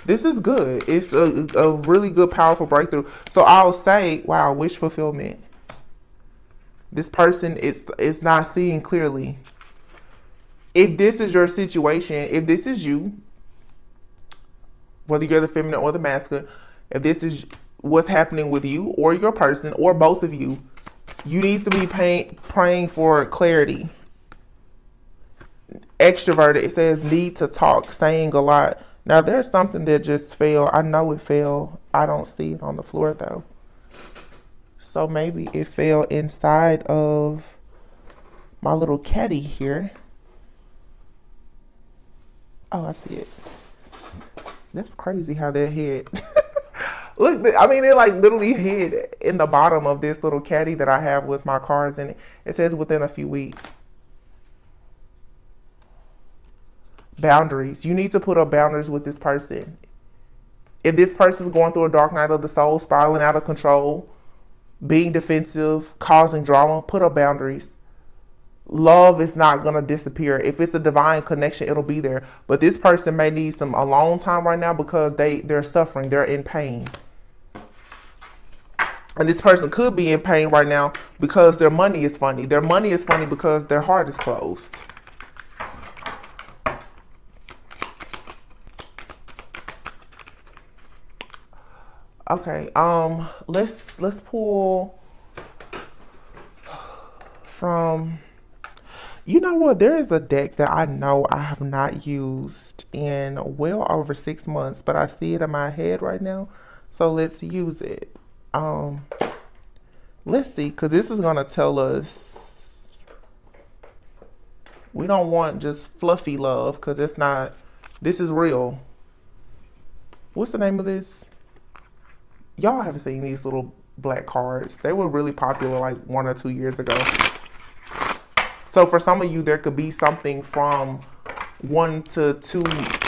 This is good. It's a really good, powerful breakthrough. So I'll say, wow, wish fulfillment. This person is not seeing clearly. If this is your situation, if this is you, whether you're the feminine or the masculine, if this is what's happening with you or your person or both of you, you need to be praying for clarity. Extroverted, it says need to talk, saying a lot. Now there's something that just fell. I know it fell. I don't see it on the floor though. So maybe it fell inside of my little caddy here. Oh, I see it. That's crazy how that hid. Look, I mean, it like literally hid in the bottom of this little caddy that I have with my cards in it. It says within a few weeks. Boundaries. You need to put up boundaries with this person. If this person is going through a dark night of the soul, spiraling out of control, being defensive, causing drama, put up boundaries. Love is not going to disappear. If it's a divine connection, it'll be there. But this person may need some alone time right now because they're suffering. They're in pain. And this person could be in pain right now because their money is funny. Their money is funny because their heart is closed. Okay, let's pull from, you know what, there is a deck that I know I have not used in well over 6 months, but I see it in my head right now, so let's use it. Let's see, because this is going to tell us we don't want just fluffy love, because it's not, this is real. What's the name of this? Y'all haven't seen these little black cards. They were really popular like 1 or 2 years ago. So for some of you, there could be something from 1 to 2,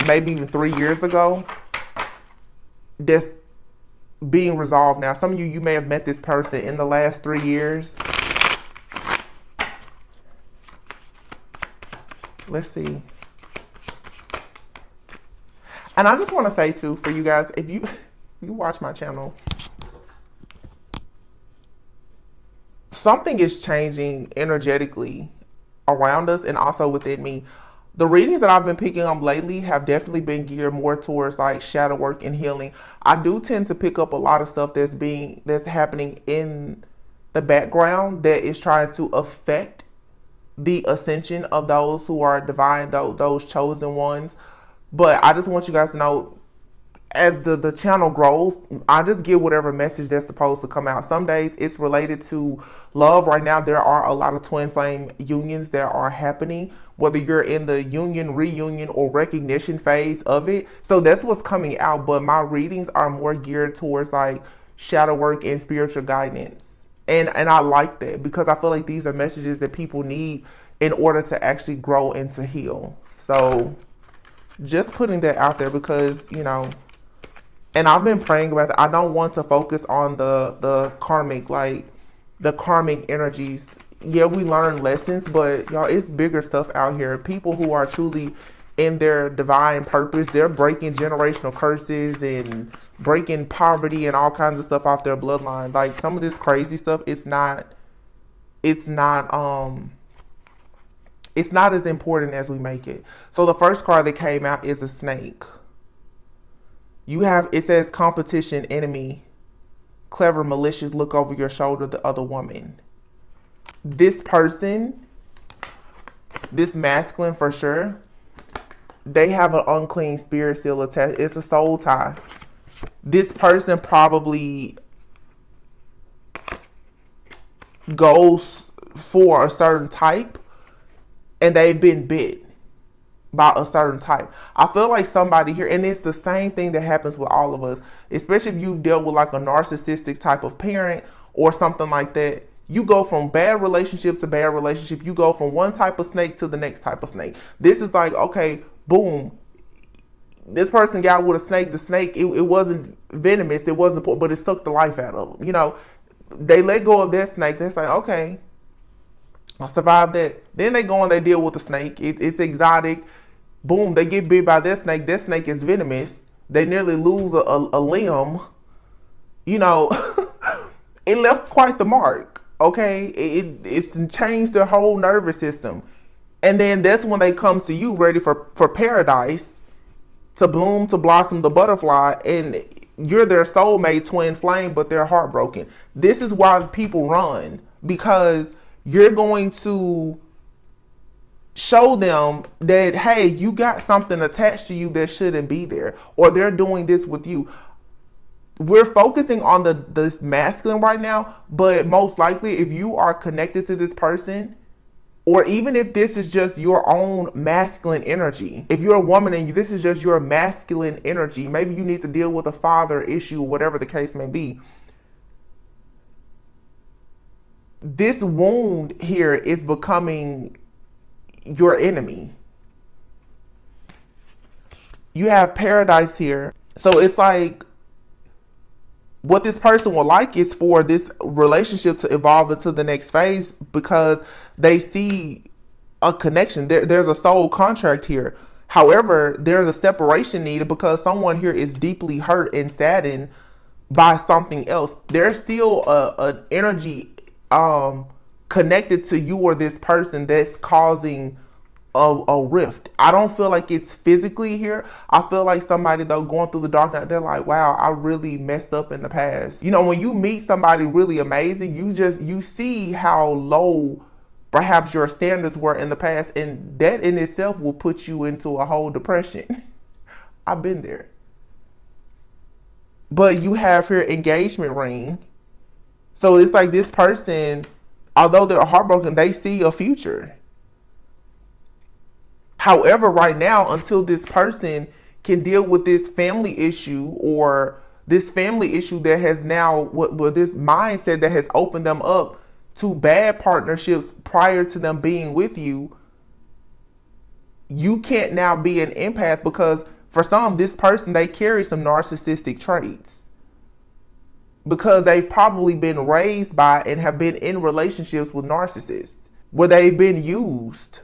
maybe even 3 years ago that's being resolved now. Some of you may have met this person in the last 3 years. Let's see. And I just want to say too, for you guys, if you watch my channel, something is changing energetically around us and also within me. The readings that I've been picking up lately have definitely been geared more towards like shadow work and healing. I do tend to pick up a lot of stuff that's happening in the background that is trying to affect the ascension of those who are divine, those chosen ones. But I just want you guys to know, as the channel grows, I just give whatever message that's supposed to come out. Some days it's related to love. Right now, there are a lot of twin flame unions that are happening, whether you're in the union, reunion, or recognition phase of it. So that's what's coming out. But my readings are more geared towards like shadow work and spiritual guidance. And I like that, because I feel like these are messages that people need in order to actually grow and to heal. So just putting that out there, because, you know, and I've been praying about that. I don't want to focus on the karmic, like the karmic energies. Yeah, we learn lessons, but y'all, it's bigger stuff out here. People who are truly in their divine purpose, they're breaking generational curses and breaking poverty and all kinds of stuff off their bloodline. Like some of this crazy stuff, it's not as important as we make it. So the first card that came out is a snake. You have, it says competition, enemy, clever, malicious, look over your shoulder, the other woman. This person, this masculine for sure, they have an unclean spirit still attached. It's a soul tie. This person probably goes for a certain type and they've been bit by a certain type. I feel like somebody here, and it's the same thing that happens with all of us, especially if you've dealt with like a narcissistic type of parent or something like that. You go from bad relationship to bad relationship. You go from one type of snake to the next type of snake. This is like, okay, boom. This person got with a snake. The snake, it wasn't venomous. It wasn't, but it sucked the life out of them. You know, they let go of that snake. They're like, okay, I survived that. Then they go and they deal with the snake. It's exotic. Boom, they get bit by that snake. That snake is venomous. They nearly lose a limb. You know, it left quite the mark. Okay, it's changed their whole nervous system. And then that's when they come to you ready for paradise, to bloom, to blossom, the butterfly, and you're their soulmate twin flame, but they're heartbroken. This is why people run, because you're going to show them that, hey, you got something attached to you that shouldn't be there, or they're doing this with you. We're focusing on this masculine right now, but most likely if you are connected to this person, or even if this is just your own masculine energy, if you're a woman and this is just your masculine energy, maybe you need to deal with a father issue, whatever the case may be. This wound here is becoming your enemy. You have paradise here. So it's like, what this person would like is for this relationship to evolve into the next phase, because they see a connection. There's a soul contract here. However, there's a separation needed because someone here is deeply hurt and saddened by something else. There's still an energy connected to you or this person that's causing a rift. I don't feel like it's physically here. I feel like somebody, though, going through the dark night, they're like, wow, I really messed up in the past. You know, when you meet somebody really amazing, you see how low perhaps your standards were in the past, and that in itself will put you into a whole depression. I've been there. But you have your engagement ring. So it's like this person, although they're heartbroken, they see a future. However, right now, until this person can deal with this family issue, or this family issue that has now, this mindset that has opened them up to bad partnerships prior to them being with you, you can't now be an empath, because for some, this person, they carry some narcissistic traits, because they've probably been raised by and have been in relationships with narcissists where they've been used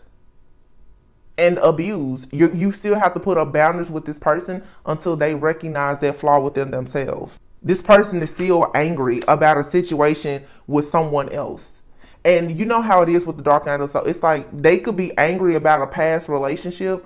and abused. You still have to put up boundaries with this person until they recognize that flaw within themselves. This person is still angry about a situation with someone else. And you know how it is with the dark night. So it's like they could be angry about a past relationship,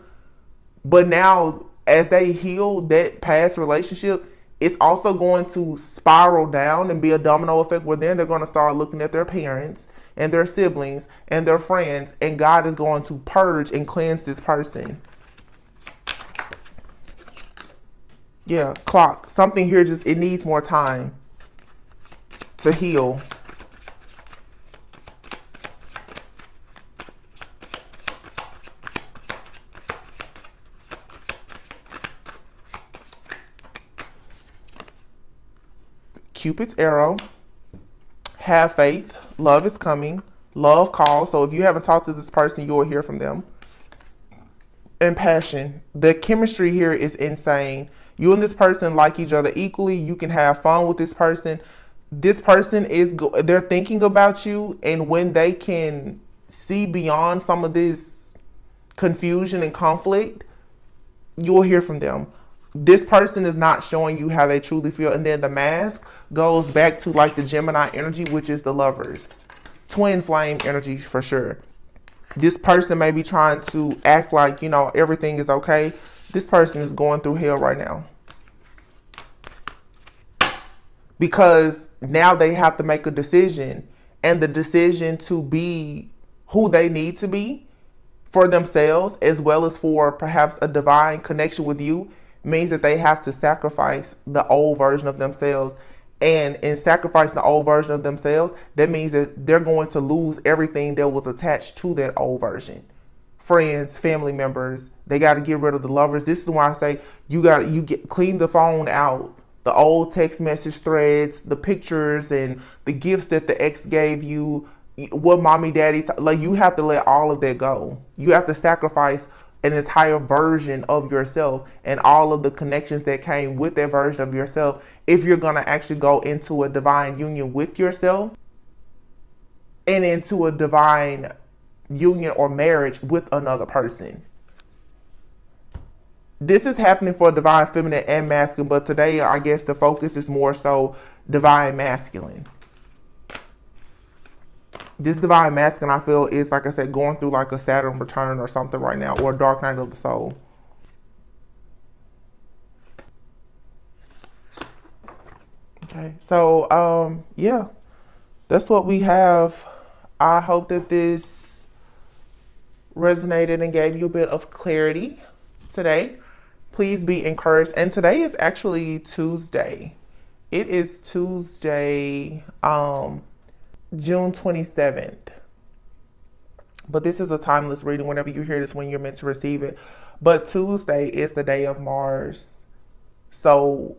but now as they heal that past relationship, it's also going to spiral down and be a domino effect where then they're going to start looking at their parents and their siblings and their friends, and God is going to purge and cleanse this person. Yeah, clock. Something here just, it needs more time to heal. Cupid's arrow. Have faith. Love is coming. Love calls. So if you haven't talked to this person, you will hear from them. And passion. The chemistry here is insane. You and this person like each other equally. You can have fun with this person. This person they're thinking about you, and when they can see beyond some of this confusion and conflict, you'll hear from them. This person is not showing you how they truly feel. And then the mask goes back to like the Gemini energy, which is the lovers. Twin flame energy for sure. This person may be trying to act like, everything is okay. This person is going through hell right now. Because now they have to make a decision. And the decision to be who they need to be for themselves, as well as for perhaps a divine connection with you, means that they have to sacrifice the old version of themselves. And in sacrificing the old version of themselves, that means that they're going to lose everything that was attached to that old version. Friends, family members, they got to get rid of the lovers. This is why I say clean the phone out. The old text message threads, the pictures and the gifts that the ex gave you, what mommy, daddy, you have to let all of that go. You have to sacrifice an entire version of yourself and all of the connections that came with that version of yourself if you're going to actually go into a divine union with yourself and into a divine union or marriage with another person. This is happening for divine feminine and masculine, but today I guess the focus is more so divine masculine. This divine masculine, I feel, is, like I said, going through like a Saturn return or something right now, or a dark night of the soul. Okay, so yeah, that's what we have. I hope that this resonated and gave you a bit of clarity today. Please be encouraged. And today is actually Tuesday. It is Tuesday, June 27th. But this is a timeless reading. Whenever you hear this, when you're meant to receive it. But Tuesday is the day of Mars. So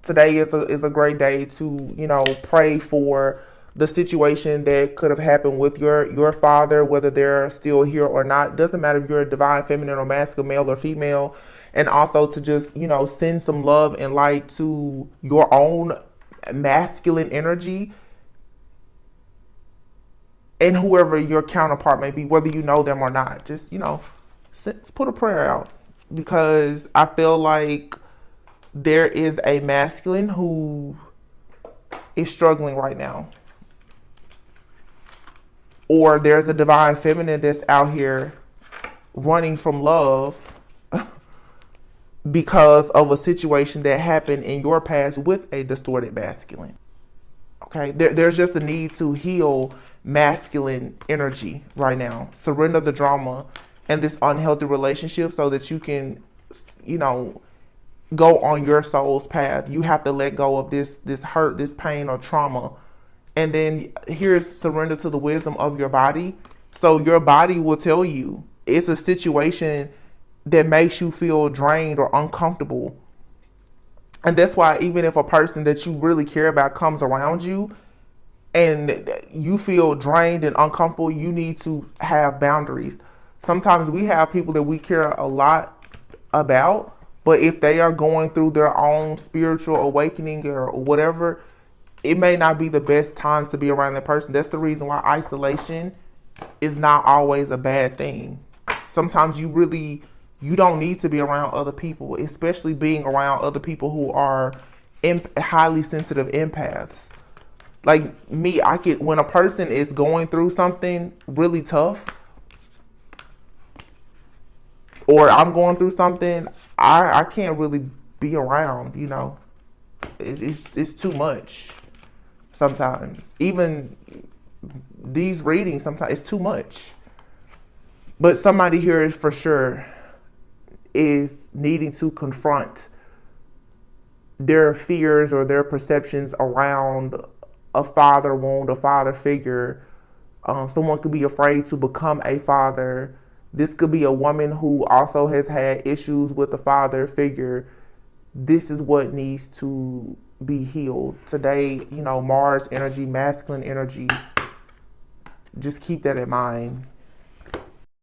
today is a great day to, pray for the situation that could have happened with your father, whether they're still here or not. Doesn't matter if you're a divine feminine or masculine, male or female. And also to just, send some love and light to your own masculine energy and whoever your counterpart may be, whether you know them or not. Just, put a prayer out, because I feel like there is a masculine who is struggling right now. Or there's a divine feminine that's out here running from love because of a situation that happened in your past with a distorted masculine. Okay, there's just a need to heal masculine energy right now. Surrender the drama and this unhealthy relationship so that you can, go on your soul's path. You have to let go of this hurt, this pain or trauma. And then here's surrender to the wisdom of your body. So your body will tell you it's a situation that makes you feel drained or uncomfortable. And that's why even if a person that you really care about comes around you and you feel drained and uncomfortable, you need to have boundaries. Sometimes we have people that we care a lot about, but if they are going through their own spiritual awakening or whatever, it may not be the best time to be around that person. That's the reason why isolation is not always a bad thing. Sometimes you don't need to be around other people, especially being around other people who are highly sensitive empaths. Like me, when a person is going through something really tough, or I'm going through something, I can't really be around, It's too much sometimes. Even these readings, sometimes it's too much. But somebody here is for sure is needing to confront their fears or their perceptions around a father wound, a father figure. Someone could be afraid to become a father. This could be a woman who also has had issues with a father figure. This is what needs to be healed. Today, Mars energy, masculine energy. Just keep that in mind.